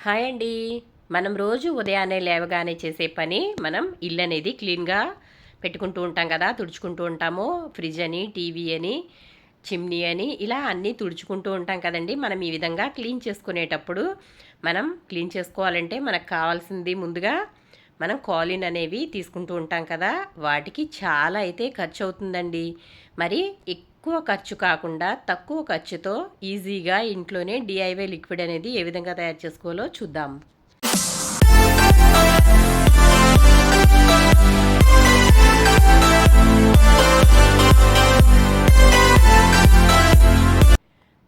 Hi అండి. మనం రోజు ఉదయాన్నే లేవగానే చేసే పని మనం ఇల్లు అనేది క్లీన్‌గా పెట్టుకుంటూ ఉంటాం కదా! తుడుచుకుంటూ ఉంటాము. ఫ్రిడ్జ్ అని, టీవీ అని, చిమ్నీ అని ఇలా అన్నీ తుడుచుకుంటూ ఉంటాం కదండీ! మనం ఈ విధంగా క్లీన్ చేసుకునేటప్పుడు మనం క్లీన్ చేసుకోవాలంటే మనకు కావాల్సింది ముందుగా మనం కాలిన్ అనేవి తీసుకుంటూ ఉంటాం కదా! వాటికి చాలా అయితే ఖర్చవుతుందండి. మరి ఎక్కువ ఖర్చు కాకుండా తక్కువ ఖర్చుతో ఈజీగా ఇంట్లోనే డీఐవై లిక్విడ్ అనేది ఏ విధంగా తయారు చేసుకోవాలో చూద్దాం.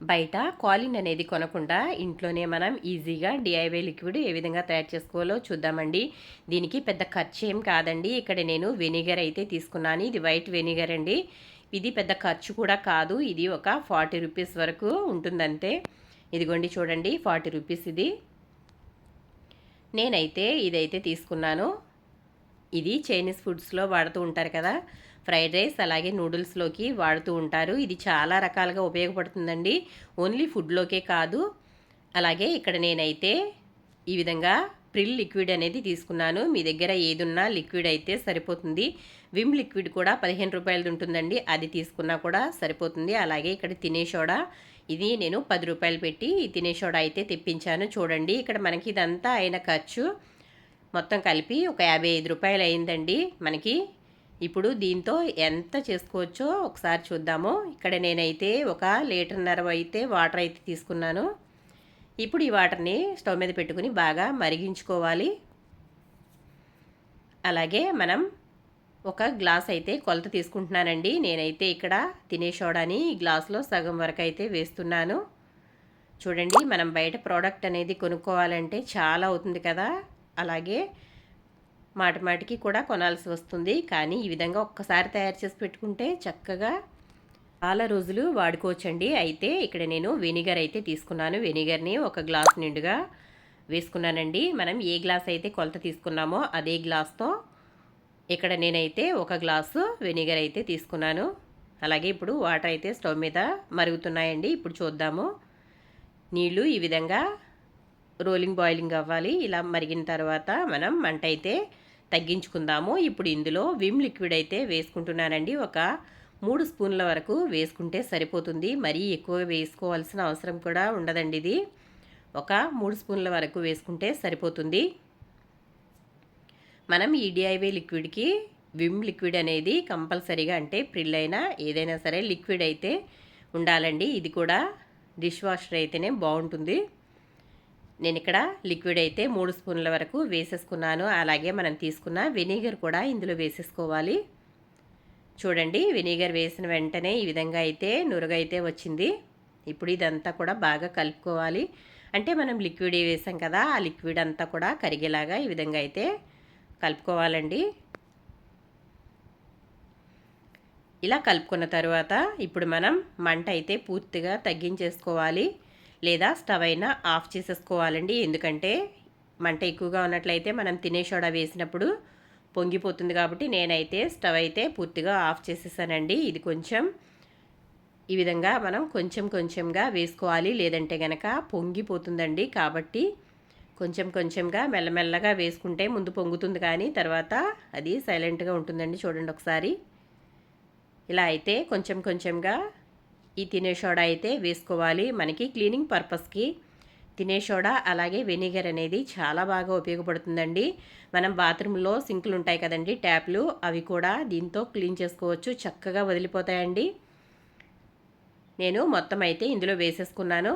బయట కాలిన్ అనేది కొనకుండా ఇంట్లోనే మనం ఈజీగా డిఐవై లిక్విడ్ ఏ విధంగా తయారు చేసుకోవాలో చూద్దామండి. దీనికి పెద్ద ఖర్చు ఏం కాదండి. ఇక్కడ నేను వెనిగర్ అయితే తీసుకున్నాను. ఇది వైట్ వెనిగర్ అండి. ఇది పెద్ద ఖర్చు కూడా కాదు. ఇది ఒక 40 రూపీస్ వరకు ఉంటుందంతే. ఇదిగోండి చూడండి, 40 రూపీస్ ఇది. నేనైతే ఇదైతే తీసుకున్నాను. ఇది చైనీస్ ఫుడ్స్లో వాడుతూ ఉంటారు కదా, ఫ్రైడ్ రైస్ అలాగే నూడిల్స్లోకి వాడుతూ ఉంటారు. ఇది చాలా రకాలుగా ఉపయోగపడుతుందండి. ఓన్లీ ఫుడ్లోకే కాదు. అలాగే ఇక్కడ నేనైతే ఈ విధంగా ప్రిల్ లిక్విడ్ అనేది తీసుకున్నాను. మీ దగ్గర ఏదున్నా లిక్విడ్ అయితే సరిపోతుంది. విమ్ లిక్విడ్ కూడా 15 రూపాయలది ఉంటుందండి. అది తీసుకున్నా కూడా సరిపోతుంది. అలాగే ఇక్కడ తినే సోడా, ఇది నేను 10 రూపాయలు పెట్టి తినే సోడా అయితే తెప్పించాను. చూడండి ఇక్కడ మనకి ఇదంతా అయిన ఖర్చు మొత్తం కలిపి ఒక 55 రూపాయలు అయిందండి మనకి. ఇప్పుడు దీంతో ఎంత చేసుకోవచ్చో ఒకసారి చూద్దాము. ఇక్కడ నేనైతే ఒక లీటర్‌న్నర అయితే వాటర్ అయితే తీసుకున్నాను. ఇప్పుడు ఈ వాటర్ని స్టవ్ మీద పెట్టుకుని బాగా మరిగించుకోవాలి. అలాగే మనం ఒక గ్లాస్ అయితే కొలత తీసుకుంటున్నానండి. నేనైతే ఇక్కడ తినే సోడాని ఈ గ్లాసులో సగం వరకు అయితే వేస్తున్నాను. చూడండి, మనం బయట ప్రోడక్ట్ అనేది కొనుక్కోవాలంటే చాలా అవుతుంది కదా, అలాగే మాటిమాటికి కూడా కొనాల్సి వస్తుంది. కానీ ఈ విధంగా ఒక్కసారి తయారు చేసి పెట్టుకుంటే చక్కగా చాలా రోజులు వాడుకోవచ్చండి. అయితే ఇక్కడ నేను వెనిగర్ అయితే తీసుకున్నాను. వెనిగర్ని ఒక గ్లాస్ నిండుగా వేసుకున్నానండి. మనం ఏ గ్లాస్ అయితే కొలత తీసుకున్నామో అదే గ్లాస్తో ఇక్కడ నేనైతే ఒక గ్లాసు వెనిగర్ అయితే తీసుకున్నాను. అలాగే ఇప్పుడు వాటర్ అయితే స్టవ్ మీద మరుగుతున్నాయండి. ఇప్పుడు చూద్దాము. నీళ్ళు ఈ విధంగా రోలింగ్ బాయిలింగ్ అవ్వాలి. ఇలా మరిగిన తర్వాత మనం మంట అయితే తగ్గించుకుందాము. ఇప్పుడు ఇందులో విమ్ లిక్విడ్ అయితే వేసుకుంటున్నానండి. ఒక 3 స్పూన్ల వరకు వేసుకుంటే సరిపోతుంది. మరీ ఎక్కువ వేసుకోవాల్సిన అవసరం కూడా ఉండదండి. ఇది ఒక 3 స్పూన్ల వరకు వేసుకుంటే సరిపోతుంది. మనం ఈ డిఐవై లిక్విడ్కి విమ్ లిక్విడ్ అనేది కంపల్సరీగా, అంటే ప్రిల్ అయినా ఏదైనా సరే లిక్విడ్ అయితే ఉండాలండి. ఇది కూడా డిష్ వాషర్ అయితేనే బాగుంటుంది. నేను ఇక్కడ లిక్విడ్ అయితే 3 స్పూన్ల వరకు వేసేసుకున్నాను. అలాగే మనం తీసుకున్న వెనిగర్ కూడా ఇందులో వేసేసుకోవాలి. చూడండి, వెనిగర్ వేసిన వెంటనే ఈ విధంగా అయితే నురగైతే వచ్చింది. ఇప్పుడు ఇదంతా కూడా బాగా కలుపుకోవాలి. అంటే మనం లిక్విడ్ వేసాం కదా, ఆ లిక్విడ్ అంతా కూడా కరిగేలాగా ఈ విధంగా అయితే కలుపుకోవాలండి. ఇలా కలుపుకున్న తర్వాత ఇప్పుడు మనం మంట అయితే పూర్తిగా తగ్గించేసుకోవాలి, లేదా స్టవ్ అయినా ఆఫ్ చేసేసుకోవాలండి. ఎందుకంటే మంట ఎక్కువగా ఉన్నట్లయితే మనం తినే సోడా వేసినప్పుడు పొంగిపోతుంది. కాబట్టి నేనైతే స్టవ్ అయితే పూర్తిగా ఆఫ్ చేసేసానండి. ఇది కొంచెం ఈ విధంగా మనం కొంచెం కొంచెంగా వేసుకోవాలి, లేదంటే గనక పొంగిపోతుందండి. కాబట్టి కొంచెం కొంచెంగా మెల్లమెల్లగా వేసుకుంటే ముందు పొంగుతుంది, కానీ తర్వాత అది సైలెంట్గా ఉంటుందండి. చూడండి ఒకసారి. ఇలా అయితే కొంచెం కొంచెంగా ఈ తినే సోడా అయితే వేసుకోవాలి. మనకి క్లీనింగ్ పర్పస్కి తినే సోడా అలాగే వెనిగర్ అనేది చాలా బాగా ఉపయోగపడుతుందండి. మనం బాత్రూంలో సింకులు ఉంటాయి కదండి, ట్యాప్లు, అవి కూడా దీంతో క్లీన్ చేసుకోవచ్చు. చక్కగా వదిలిపోతాయండి. నేను మొత్తం అయితే ఇందులో వేసేసుకున్నాను.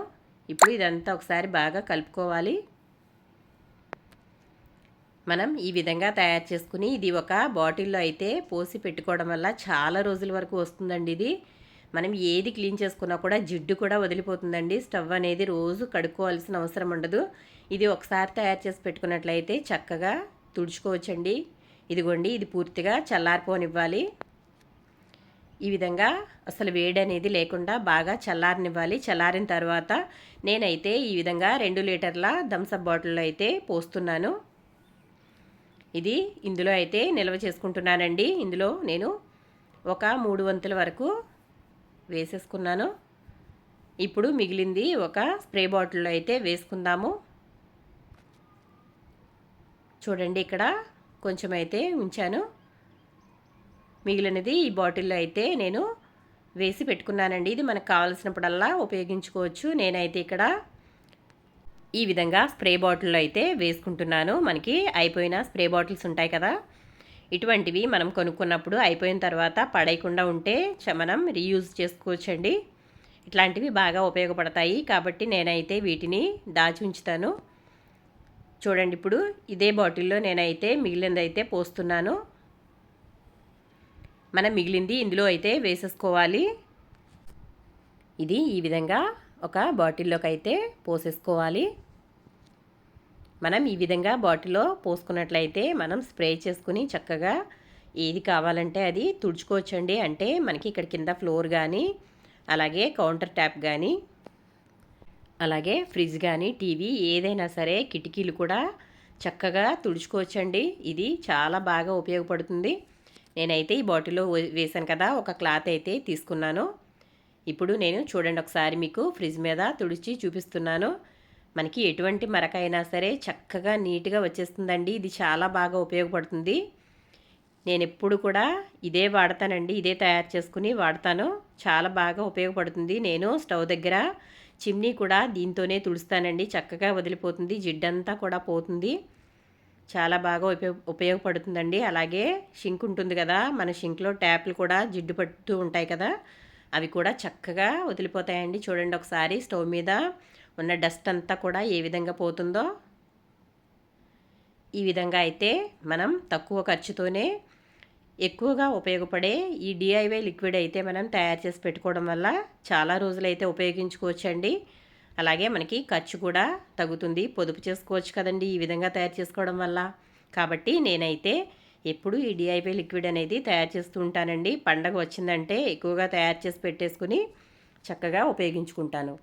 ఇప్పుడు ఇదంతా ఒకసారి బాగా కలుపుకోవాలి. మనం ఈ విధంగా తయారు చేసుకుని ఇది ఒక బాటిల్లో అయితే పోసి పెట్టుకోవడం వల్ల చాలా రోజుల వరకు వస్తుందండి. ఇది మనం ఏది క్లీన్ చేసుకున్నా కూడా జిడ్డు కూడా వదిలిపోతుందండి. స్టవ్ అనేది రోజు కడుక్కోవాల్సిన అవసరం ఉండదు. ఇది ఒకసారి తయారు చేసి పెట్టుకున్నట్లయితే చక్కగా తుడుచుకోవచ్చండి. ఇదిగోండి, ఇది పూర్తిగా చల్లారిపోనివ్వాలి. ఈ విధంగా అసలు వేడి అనేది లేకుండా బాగా చల్లారనివ్వాలి. చల్లారిన తర్వాత నేనైతే ఈ విధంగా 2 లీటర్ల థమ్సప్ బాటిల్లో అయితే పోస్తున్నాను. ఇది ఇందులో అయితే నిల్వ చేసుకుంటున్నానండి. ఇందులో నేను ఒక 3 వంతుల వరకు వేసేసుకున్నాను. ఇప్పుడు మిగిలింది ఒక స్ప్రే బాటిల్లో అయితే వేసుకుందాము. చూడండి ఇక్కడ కొంచెం అయితే ఉంచాను. మిగిలినది ఈ బాటిల్లో అయితే నేను వేసి పెట్టుకున్నానండి. ఇది మనకు కావాల్సినప్పుడల్లా ఉపయోగించుకోవచ్చు. నేనైతే ఇక్కడ ఈ విధంగా స్ప్రే బాటిల్లో అయితే వేసుకుంటున్నాను. మనకి అయిపోయిన స్ప్రే బాటిల్స్ ఉంటాయి కదా, ఇటువంటివి మనం కొనుక్కున్నప్పుడు అయిపోయిన తర్వాత పడేయకుండా ఉంటే మనం రీయూజ్ చేసుకోవచ్చండి. ఇట్లాంటివి బాగా ఉపయోగపడతాయి కాబట్టి నేనైతే వీటిని దాచి ఉంచుతాను. చూడండి ఇప్పుడు ఇదే బాటిల్లో నేనైతే మిగిలినదైతే పోస్తున్నాను. మనం మిగిలింది ఇందులో అయితే వేసేసుకోవాలి. ఇది ఈ విధంగా ఒక బాటిల్లోకి అయితే పోసేసుకోవాలి. మనం ఈ విధంగా బాటిల్లో పోసుకున్నట్లయితే మనం స్ప్రే చేసుకుని చక్కగా ఏది కావాలంటే అది తుడుచుకోవచ్చండి. అంటే మనకి ఇక్కడ కింద ఫ్లోర్ కానీ, అలాగే కౌంటర్ ట్యాప్ కానీ, అలాగే ఫ్రిడ్జ్ కానీ, టీవీ ఏదైనా సరే కిటికీలు కూడా చక్కగా తుడుచుకోవచ్చండి. ఇది చాలా బాగా ఉపయోగపడుతుంది. నేనైతే ఈ బాటిల్లో వేసాను కదా, ఒక క్లాత్ అయితే తీసుకున్నాను. ఇప్పుడు నేను చూడండి ఒకసారి మీకు ఫ్రిడ్జ్ మీద తుడిచి చూపిస్తున్నాను. మనకి ఎటువంటి మరక అయినా సరే చక్కగా నీట్గా వచ్చేస్తుందండి. ఇది చాలా బాగా ఉపయోగపడుతుంది. నేను ఎప్పుడు కూడా ఇదే వాడతానండి. ఇదే తయారు చేసుకుని వాడతాను. చాలా బాగా ఉపయోగపడుతుంది. నేను స్టవ్ దగ్గర చిమ్నీ కూడా దీంతోనే తుడుస్తానండి. చక్కగా వదిలిపోతుంది, జిడ్డంతా కూడా పోతుంది. చాలా బాగా ఉపయోగపడుతుందండి. అలాగే షింక్ ఉంటుంది కదా, మన షింక్లో ట్యాప్లు కూడా జిడ్డు పడుతూ ఉంటాయి కదా, అవి కూడా చక్కగా వదిలిపోతాయండి. చూడండి ఒకసారి స్టవ్ మీద ఉన్న డస్ట్ అంతా కూడా ఏ విధంగా పోతుందో. ఈ విధంగా అయితే మనం తక్కువ ఖర్చుతోనే ఎక్కువగా ఉపయోగపడే ఈ డిఐవై లిక్విడ్ అయితే మనం తయారు చేసి పెట్టుకోవడం వల్ల చాలా రోజులైతే ఉపయోగించుకోవచ్చండి. అలాగే మనకి ఖర్చు కూడా తగ్గుతుంది. పొదుపు చేసుకోవచ్చు కదండి ఈ విధంగా తయారు చేసుకోవడం వల్ల. కాబట్టి నేనైతే ఎప్పుడు ఈ డిఐవై లిక్విడ్ అనేది తయారు చేస్తూ ఉంటానండి. పండగ వచ్చిందంటే ఎక్కువగా తయారు చేసి పెట్టేసుకుని చక్కగా ఉపయోగించుకుంటాను.